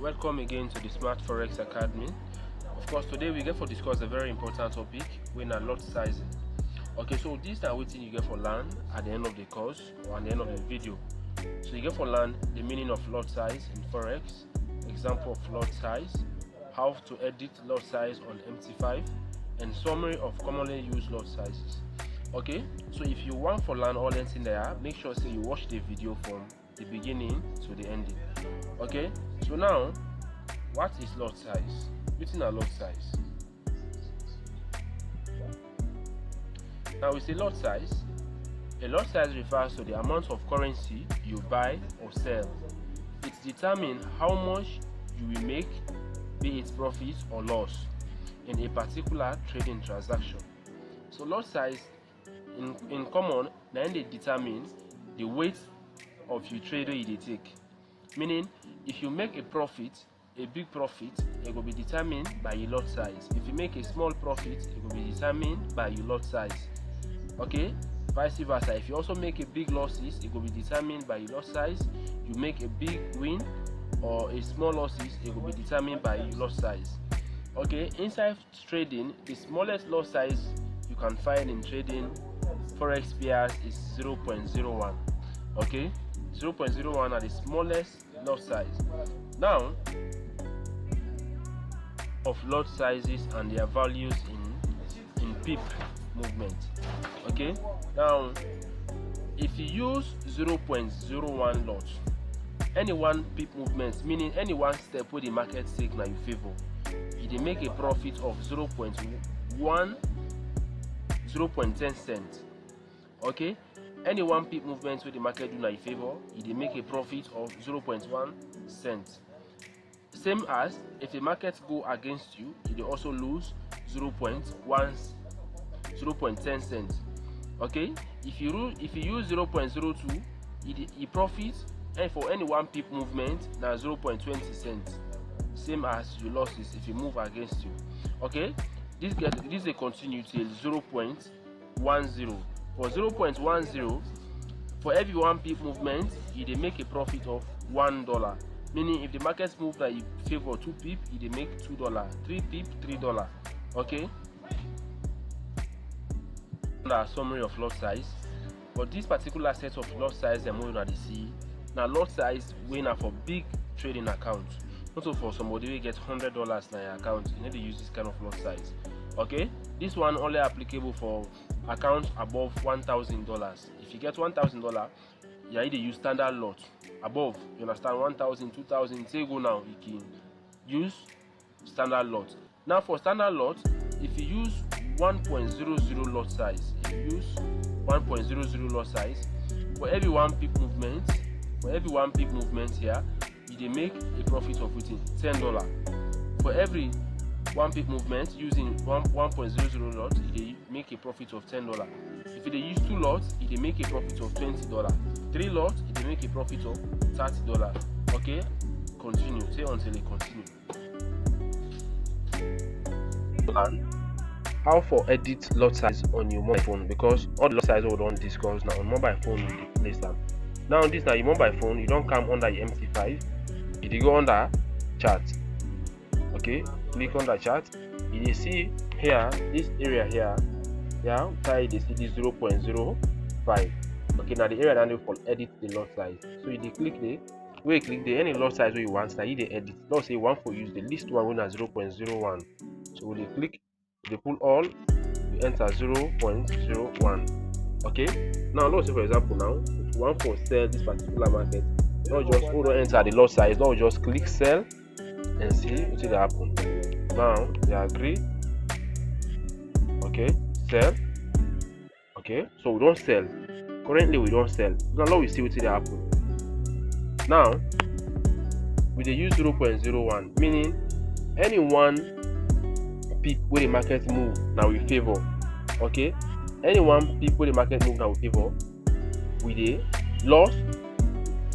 Welcome again to the Smart Forex Academy. Of course, today we get for discuss a very important topic when a lot sizing. Okay, so this are what you get for learn at the end of the course or at the end of the video. So you get for learn the meaning of lot size in Forex, example of lot size, how to edit lot size on MT5, and summary of commonly used lot sizes. Okay, so if you want for learn all in there, make sure say you watch the video from the beginning to the ending. Okay, so now what is lot size? Within a lot size, now we say lot size. A lot size refers to the amount of currency you buy or sell. It determines how much you will make, be it profit or loss, in a particular trading transaction. So lot size in common then they determine the weight of your trade you they take. Meaning if you make a profit, a big profit, it will be determined by your lot size. If you make a small profit, it will be determined by your lot size. Okay, vice versa. If you also make a big losses, it will be determined by your lot size. You make a big win or a small losses, it will be determined by your lot size. Okay, inside trading, the smallest lot size you can find in trading forex pairs is 0.01. okay, 0.01 are the smallest lot size. Now of lot sizes and their values in pip movement. Okay, now if you use 0.01 lot, any one pip movement, meaning any one step where the market take now you favor, you make a profit of 0.10 cents. Okay, any one pip movement where the market do now you favor, you make a profit of 0.1 cents. Same as if the market go against you, you also lose 0.10 cents. Okay, if you use 0.02, you profit, and for any one pip movement now 0.20 cents. Same as your losses if you move against you. Okay, this a continue till 0.10. For 0.10, for every one pip movement, you make a profit of $1. Meaning if the markets move that you favor 2 pip, you make $2. 3 pip, $3. Okay. A summary of lot size. But this particular set of lot size I'm going to see now lot size winner for big trading accounts. Not for somebody who get $100 in your account, you need to use this kind of lot size. Okay, this one only applicable for accounts above $1,000. If you get $1,000, you either use standard lot. Above, you understand, 1,000, 2,000, say go now, you can use standard lot. Now for standard lot, if you use 1.00 lot size, for every one pip movement, here, you make a profit of $10. For every one pip movement using 1.00 lot, they make a profit of $10. If they use 2 lots, they make a profit of $20. 3 lots, they make a profit of $30. Okay, continue. Say until they continue. And how for edit lot size on your mobile phone, because all the lot size we don't discuss now on mobile phone you place them. Now this now your mobile phone, you don't come under your MT5, you go under chart. Okay, click on the chart, you see here this area here, yeah, you see this 0.05. okay, now the area that you for edit the lot size. So you click there, where you click there, any lot size where you want, now you edit. Let's say you want for use the least one at 0.01. So when you click, they pull all, you enter 0.01. okay, now let's say for example now if you want for sell this particular market, not just enter the lot size, not just click sell and see what will happen. Now they agree. Okay, sell. Okay, so we don't sell. Currently we don't sell. Now we see what will happen. Now we use 0.01, meaning any one pip where the market move now we favor. Okay, any one pip where the market move now we favor, we lost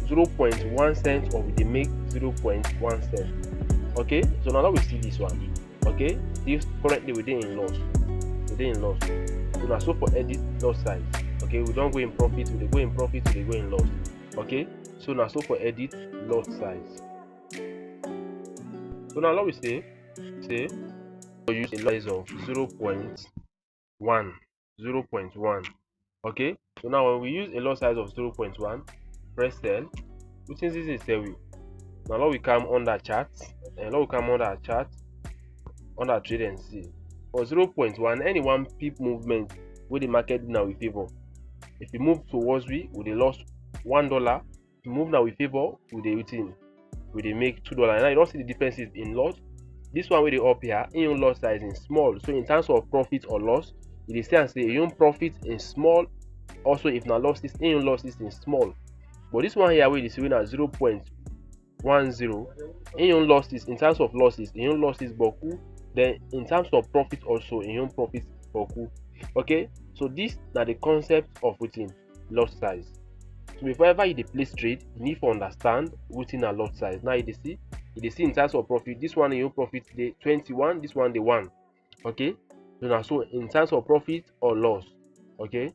0.1 cent or we make 0.1 cent. Okay, so now we see this one. Okay, this currently within loss. So now so for edit lot size. Okay, we don't go in profit, we go in profit, we go in loss. Okay, so now so for edit lot size. So now let me say we use a lot size of 0.1. Okay, so now when we use a lot size of 0.1, press sell. Which is this is sell we. Now let we come under chart, and let we come under chart, under trade and see. For 0.1, any one pip movement with the market now with favor. If you move towards we, they lost $1. If you move now with favor, they make $2. Now you don't see the differences in lot. This one with the up here, in your lot size in small. So in terms of profit or loss, it is say and say your profit in small. Also, if not loss is in your loss is in small. But this one here, where it is showing at 0.10, in your losses, in terms of losses, in your losses boku. Then in terms of profit also, in your profit boku. Okay, so this now the concept of within lot size. So before ever you place trade, you need to understand within a lot size. Now you see in terms of profit, this one in your profit the 21, this one the 1. Okay, so now so in terms of profit or loss. Okay,